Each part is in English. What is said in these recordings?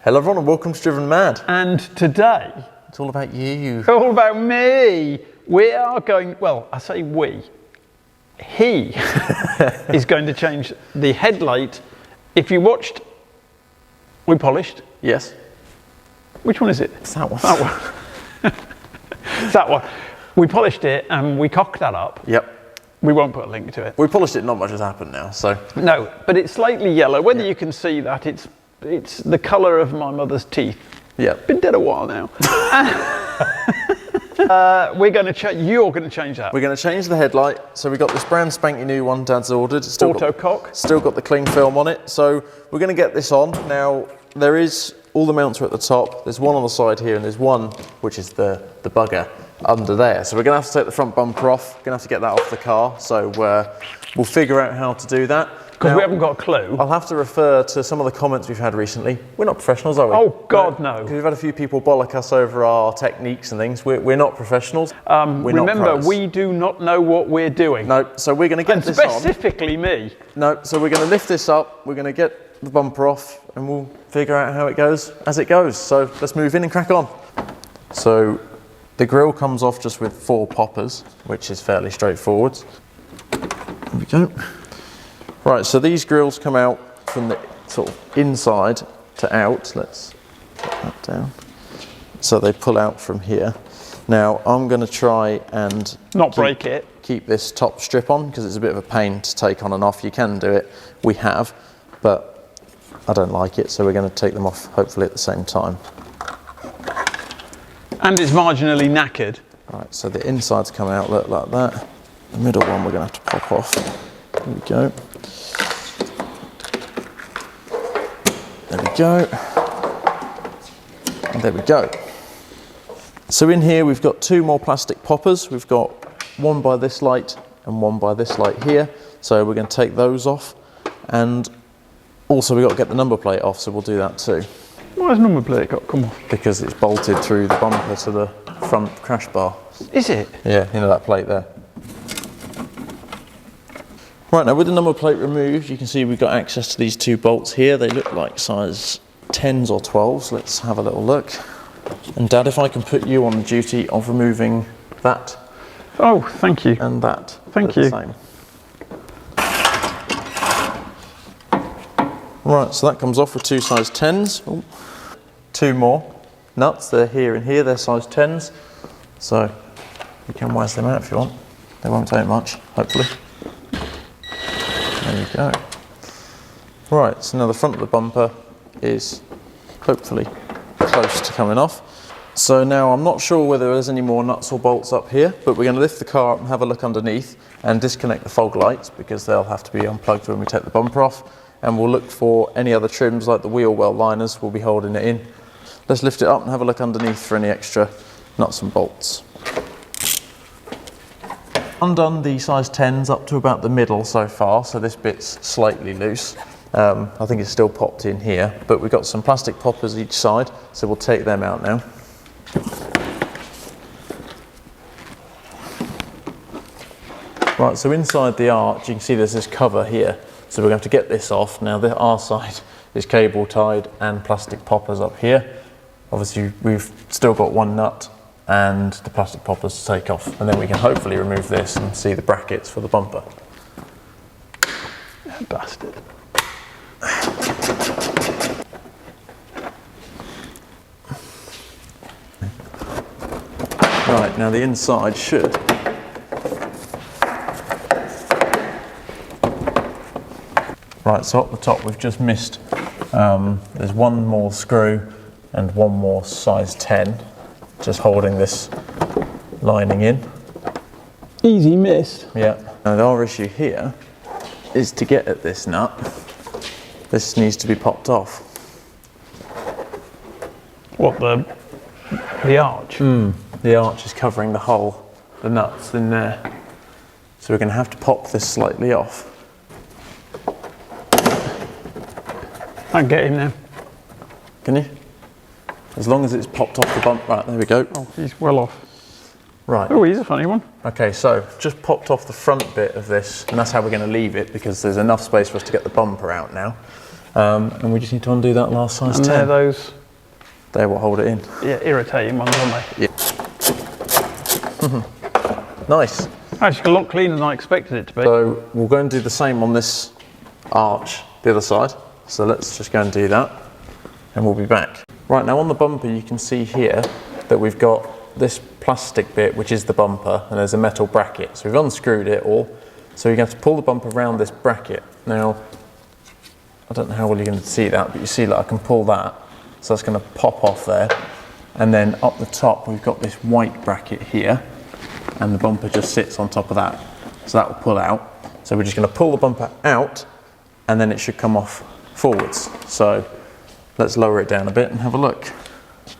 Hello everyone and welcome to Drivenmad. And today, it's all about you. It's all about me. We are going, well, I say we. He is going to change the headlight. If you watched, we polished. Yes. Which one is it? It's that one. That one. It's that one. We polished it and we cocked that up. Yep. We won't put a link to it. We polished it, not much has happened now, so. No, but it's slightly yellow. Whether you can see that, it's the colour of my mother's teeth. Yeah. Been dead a while now. You're going to change that. We're going to change the headlight. So we got this brand spanky new one Dad's ordered. It's still Auto-cock. Got the cling film on it. So we're going to get this on. Now, all the mounts are at the top. There's one on the side here and there's one, which is the bugger, under there. So we're going to have to take the front bumper off. We're going to have to get that off the car. So we'll figure out how to do that. Because we haven't got a clue. I'll have to refer to some of the comments we've had recently. We're not professionals, are we? Oh, God, no. Because we've had a few people bollock us over our techniques and things. We're not professionals. Remember, we do not know what we're doing. No, so we're going to get this on. Specifically me. No, so we're going to lift this up. We're going to get the bumper off and we'll figure out how it goes as it goes. So let's move in and crack on. So the grille comes off just with 4 poppers, which is fairly straightforward. There we go. Right, so these grills come out from the sort of inside to out. Let's put that down. So they pull out from here. Now I'm going to try and not break it. Keep this top strip on because it's a bit of a pain to take on and off. You can do it. We have, but I don't like it. So we're going to take them off hopefully at the same time. And it's marginally knackered. Right, so the insides come out look like that. The middle one we're going to have to pop off. There we go. There we go. And there we go. So in here we've got 2 more plastic poppers. We've got one by this light and one by this light here. So we're going to take those off. And also we've got to get the number plate off, so we'll do that too. Why has the number plate got to come off? Because it's bolted through the bumper to the front crash bar. Is it? Yeah, you know that plate there. Right, now with the number plate removed, you can see we've got access to these 2 bolts here. They look like size 10s or 12s. Let's have a little look. And Dad, if I can put you on the duty of removing that. Oh, thank you. And that. Thank you. Same. Right, so that comes off with 2 size 10s. Ooh. 2 more nuts, they're here and here, they're size 10s. So you can wise them out if you want. They won't take much, hopefully. There you go. Right, so now the front of the bumper is hopefully close to coming off. So now I'm not sure whether there's any more nuts or bolts up here, but we're going to lift the car up and have a look underneath and disconnect the fog lights because they'll have to be unplugged when we take the bumper off. And we'll look for any other trims like the wheel well liners, we'll be holding it in. Let's lift it up and have a look underneath for any extra nuts and bolts. Undone the size 10s up to about the middle so far, so this bit's slightly loose. I think it's still popped in here, but we've got some plastic poppers each side, so we'll take them out now. Right, so inside the arch, you can see there's this cover here, so we're going to have to get this off. Now, our side is cable tied and plastic poppers up here. Obviously, we've still got 1 nut and the plastic poppers to take off, and then we can hopefully remove this and see the brackets for the bumper. Bastard. Right, now the inside should right, so up the top we've just missed there's 1 more screw and 1 more size 10 just holding this lining in. Easy miss. Yeah, and our issue here is to get at this nut. This needs to be popped off. What, the arch? The arch is covering the hole, the nuts in there. So we're going to have to pop this slightly off. I can get him now. Can you? As long as it's popped off the bump. Right, there we go. Oh, he's well off. Right. Oh, he's a funny one. Okay, so just popped off the front bit of this, and that's how we're going to leave it because there's enough space for us to get the bumper out now. And we just need to undo that last size 10. And there those They will hold it in. Yeah, irritating ones, aren't they? Yeah. Nice. Actually, a lot cleaner than I expected it to be. So we'll go and do the same on this arch, the other side. So let's just go and do that, and we'll be back. Right, now on the bumper you can see here that we've got this plastic bit, which is the bumper, and there's a metal bracket. So we've unscrewed it all. So you're going to have to pull the bumper around this bracket. Now, I don't know how well you're going to see that, but you see that I can pull that. So that's going to pop off there. And then up the top, we've got this white bracket here, and the bumper just sits on top of that. So that will pull out. So we're just going to pull the bumper out, and then it should come off forwards. So let's lower it down a bit and have a look.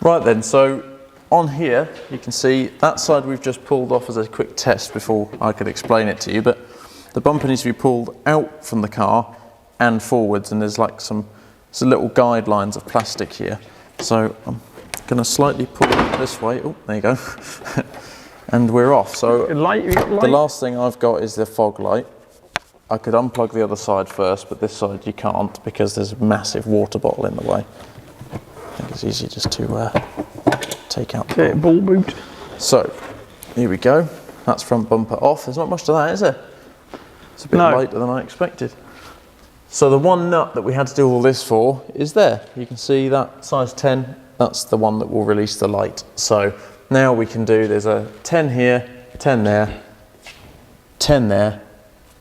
Right then, so on here, you can see that side we've just pulled off as a quick test before I could explain it to you, but the bumper needs to be pulled out from the car and forwards, and there's like some little guidelines of plastic here. So I'm going to slightly pull it this way. Oh, there you go. And we're off. So the last thing I've got is the fog light. I could unplug the other side first, but this side you can't because there's a massive water bottle in the way. I think it's easy just to take out the ball boot. So here we go. That's front bumper off. There's not much to that, is there? It's a bit lighter than I expected. So the one nut that we had to do all this for is there. You can see that size 10, that's the one that will release the light. So now we can do, there's a 10 here, 10 there, 10 there,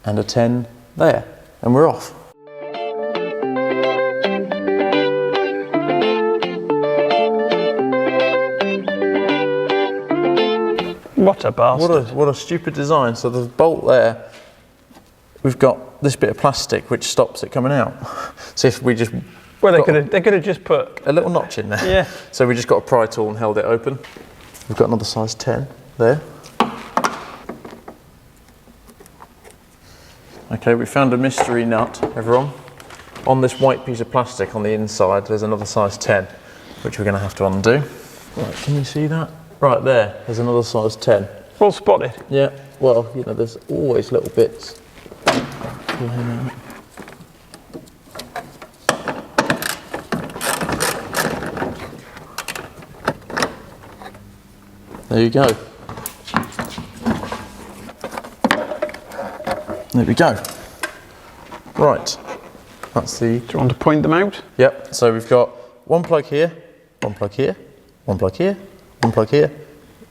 and a 10 there, and we're off. What a bastard. What a stupid design. So the bolt there, we've got this bit of plastic which stops it coming out. So if we just... Well, they could have just put a little notch in there. Yeah. So we just got a pry tool and held it open. We've got another size 10 there. Okay, we found a mystery nut, everyone. On this white piece of plastic on the inside, there's another size 10, which we're going to have to undo. Right, can you see that? Right there's another size 10. Well spotted. Yeah, well, you know, there's always little bits. There you go. There we go. Right, that's the... Do you want to point them out? Yep, so we've got one plug here, one plug here, one plug here, one plug here,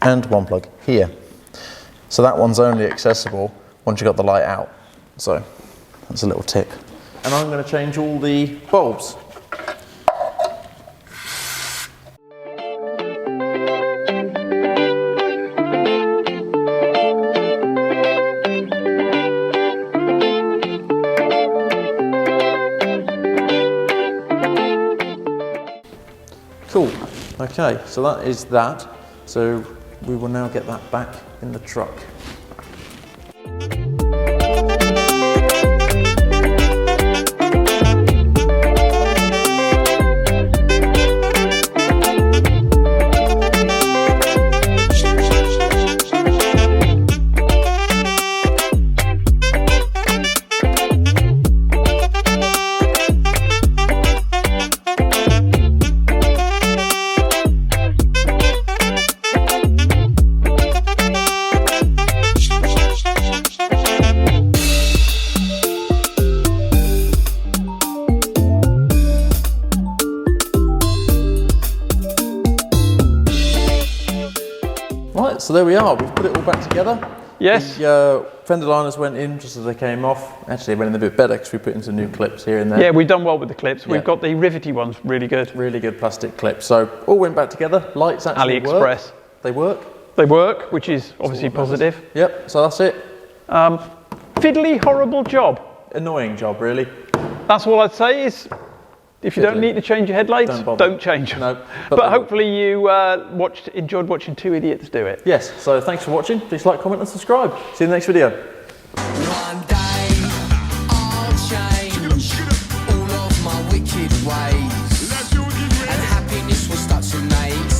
and one plug here. So that one's only accessible once you've got the light out. So that's a little tip. And I'm going to change all the bulbs. Cool. Okay, so that is that. So we will now get that back in the truck. Right, so there we are. We've put it all back together. Yes. The fender liners went in just as they came off. Actually, they went in a bit better because we put in some new clips here and there. Yeah, we've done well with the clips. Yeah. We've got the rivety ones really good. Really good plastic clips. So all went back together. Lights actually AliExpress. work. They work. They work, which is obviously positive. Yep, so that's it. Fiddly, horrible job. Annoying job, really. That's all I'd say is, if you don't need to change your headlights, don't change them. No, but hopefully you enjoyed watching two idiots do it. Yes, so thanks for watching. Please like, comment and subscribe. See you in the next video. One day I'll change all of my wicked ways, and happiness will start to make